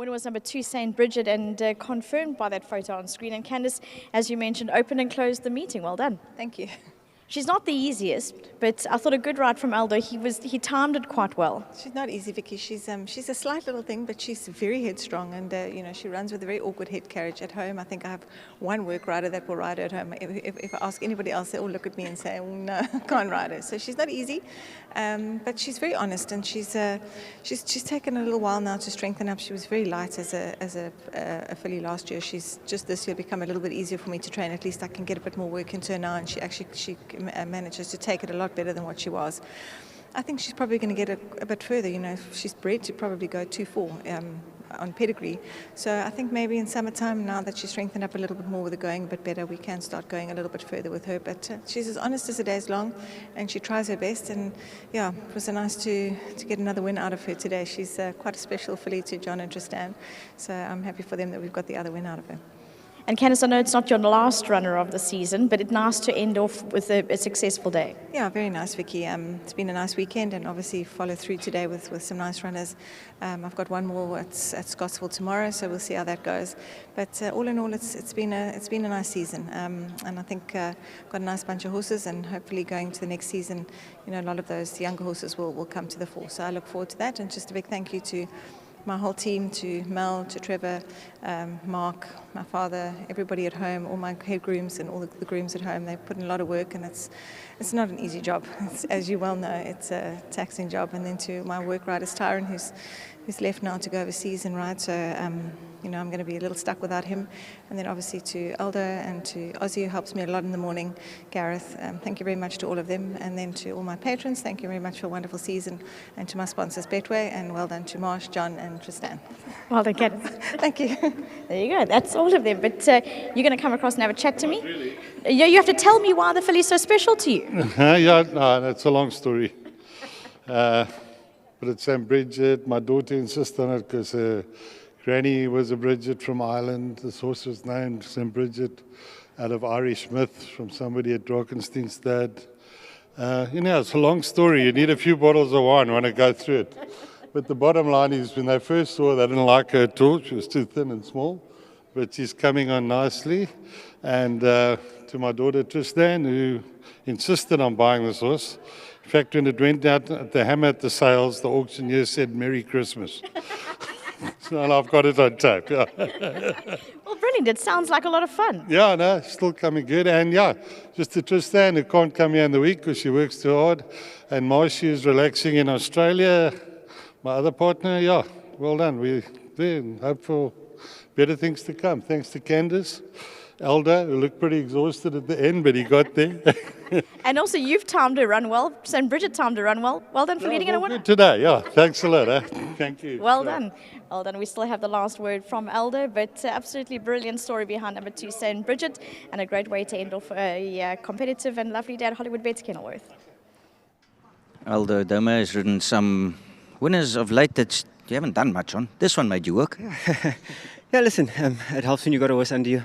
Winner was number 2, St. Bridget, and confirmed by that photo on screen. And Candice, as you mentioned, opened and closed the meeting. Well done. Thank you. She's not the easiest, but I thought a good ride from Aldo. He timed it quite well. She's not easy, Vicky. She's a slight little thing, but she's very headstrong, and she runs with a very awkward head carriage at home. I think I have one work rider that will ride her at home. If I ask anybody else, they all look at me and say, "Oh, no, I can't ride her." So she's not easy, but she's very honest, and she's taken a little while now to strengthen up. She was very light as a filly last year. She's just this year become a little bit easier for me to train. At least I can get a bit more work into her now, and she manages to take it a lot better than what she was. I think she's probably going to get a bit further. She's bred to probably go 2-4 on pedigree. So I think maybe in summertime, now that she's strengthened up a little bit more with her going a bit better, we can start going a little bit further with her. But she's as honest as the day's long, and she tries her best. And yeah, it was nice to get another win out of her today. She's quite a special filly to John and Tristan. So I'm happy for them that we've got the other win out of her. And Candice, I know it's not your last runner of the season, but it's nice to end off with a successful day. Yeah, very nice, Vicky. It's been a nice weekend, and obviously follow through today with some nice runners. I've got one more at Scottsville tomorrow, so we'll see how that goes. But all in all, it's been a nice season, and I think got a nice bunch of horses, and hopefully going to the next season, a lot of those younger horses will come to the fore. So I look forward to that, and just a big thank you to my whole team, to Mel, to Trevor, Mark, my father, everybody at home, all my head grooms and all the grooms at home. They put in a lot of work, and it's not an easy job. As you well know, it's a taxing job. And then to my work riders, Tyron, who's left now to go overseas and ride. So I'm going to be a little stuck without him. And then obviously to Aldo and to Ozzy, who helps me a lot in the morning. Gareth, thank you very much to all of them. And then to all my patrons, thank you very much for a wonderful season. And to my sponsors, Betway, and well done to Marsh, John and Tristan. Well done, Candice. Thank you. There you go. That's all of them. But you're going to come across and have a chat to me? Really? You have to tell me why the filly's so special to you. Yeah, no, that's a long story. But it's St. Bridget. My daughter insisted on it because her granny was a Bridget from Ireland. This horse was named St. Bridget out of Irish myth from somebody at Drakenstein's dad. It's a long story. You need a few bottles of wine when I go through it. But the bottom line is, when they first saw her, they didn't like her at all. She was too thin and small. But she's coming on nicely. And to my daughter Tristan, who insisted on buying this horse. In fact, when it went out at the hammer at the sales, the auctioneer said, "Merry Christmas." So I've got it on tape. Yeah. Well, brilliant. It sounds like a lot of fun. Yeah, no, still coming good. And yeah, just to Tristan, who can't come here in the week because she works too hard. And Marcy is relaxing in Australia. My other partner, yeah, well done. We're there and hope for better things to come. Thanks to Candice. Aldo, who looked pretty exhausted at the end, but he got there. And also, you've timed her run well. St. Bridget timed her run well. Well done for leading in a winner. Good today, yeah. Thanks a lot. Thank you. Well done. Well done. We still have the last word from Aldo, but absolutely brilliant story behind number 2, St. Bridget, and a great way to end off a competitive and lovely day at Hollywoodbets Kenilworth. Aldo Doma has ridden some winners of late that you haven't done much on. This one made you work. Yeah, listen, it helps when you got a horse under you,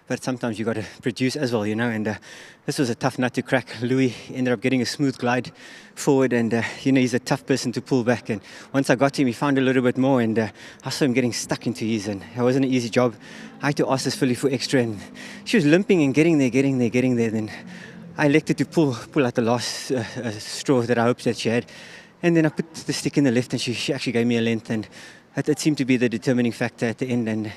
but sometimes you got to produce as well, and this was a tough nut to crack. Louis ended up getting a smooth glide forward, and he's a tough person to pull back. And once I got him, he found a little bit more, and I saw him getting stuck into his, and it wasn't an easy job. I had to ask this filly for extra, and she was limping and getting there. Then I elected to pull out the last straw that I hoped that she had, and then I put the stick in the left, and she actually gave me a length, and it seemed to be the determining factor at the end. And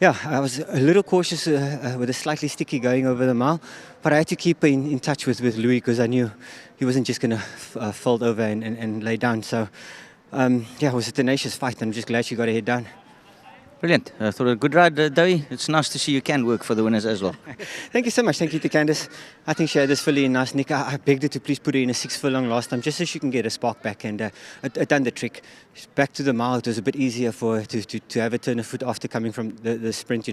yeah, I was a little cautious with a slightly sticky going over the mile, but I had to keep in touch with Louis because I knew he wasn't just going to fold over and lay down. So yeah, it was a tenacious fight. I'm just glad she got her head down. Brilliant. I thought a good ride, Dowie. It's nice to see you can work for the winners as well. Thank you so much. Thank you to Candice. I think she had this filly in nice nick. I begged her to please put her in a 6 furlong last time, just so she can get a spark back, and it done the trick. Back to the mile, it was a bit easier for her to have a turn of foot after coming from the sprint,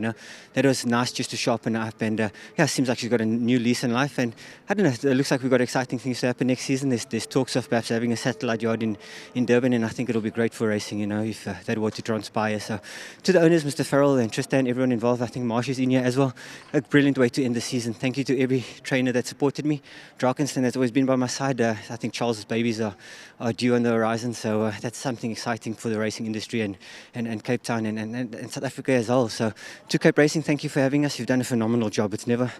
That was nice just to sharpen her up, and yeah, it seems like she's got a new lease in life, and I don't know, it looks like we've got exciting things to happen next season. There's talks of perhaps having a satellite yard in Durban, and I think it'll be great for racing, if that were to transpire. So to the owners, Mr. Farrell and Tristan, everyone involved, I think Marsha's in here as well. A brilliant way to end the season. Thank you to every trainer that supported me. Drakenston has always been by my side. I think Charles's babies are due on the horizon, so that's something exciting for the racing industry and Cape Town and South Africa as well. So to Cape Racing, thank you for having us. You've done a phenomenal job. It's never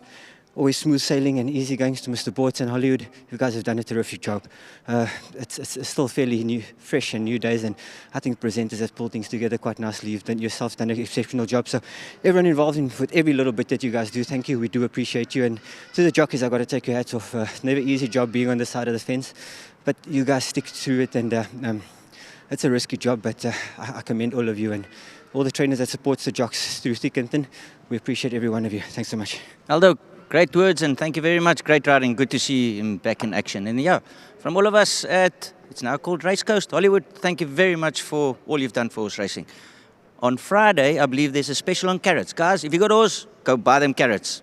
always smooth sailing and easy going. To Mr. Bortz and Hollywood, you guys have done a terrific job. It's still fairly new, fresh and new days, and I think presenters have pulled things together quite nicely. You've done yourself done an exceptional job. So everyone involved with every little bit that you guys do, thank you. We do appreciate you. And to the jockeys, I've got to take your hats off. Never easy job being on the side of the fence, but you guys stick to it, and it's a risky job, but I commend all of you and all the trainers that support the jocks through thick and thin. We appreciate every one of you. Thanks so much. Aldo, great words and thank you very much. Great riding. Good to see him back in action. And yeah, from all of us at, it's now called Race Coast Hollywood, thank you very much for all you've done for horse racing. On Friday, I believe there's a special on carrots. Guys, if you got horse, go buy them carrots.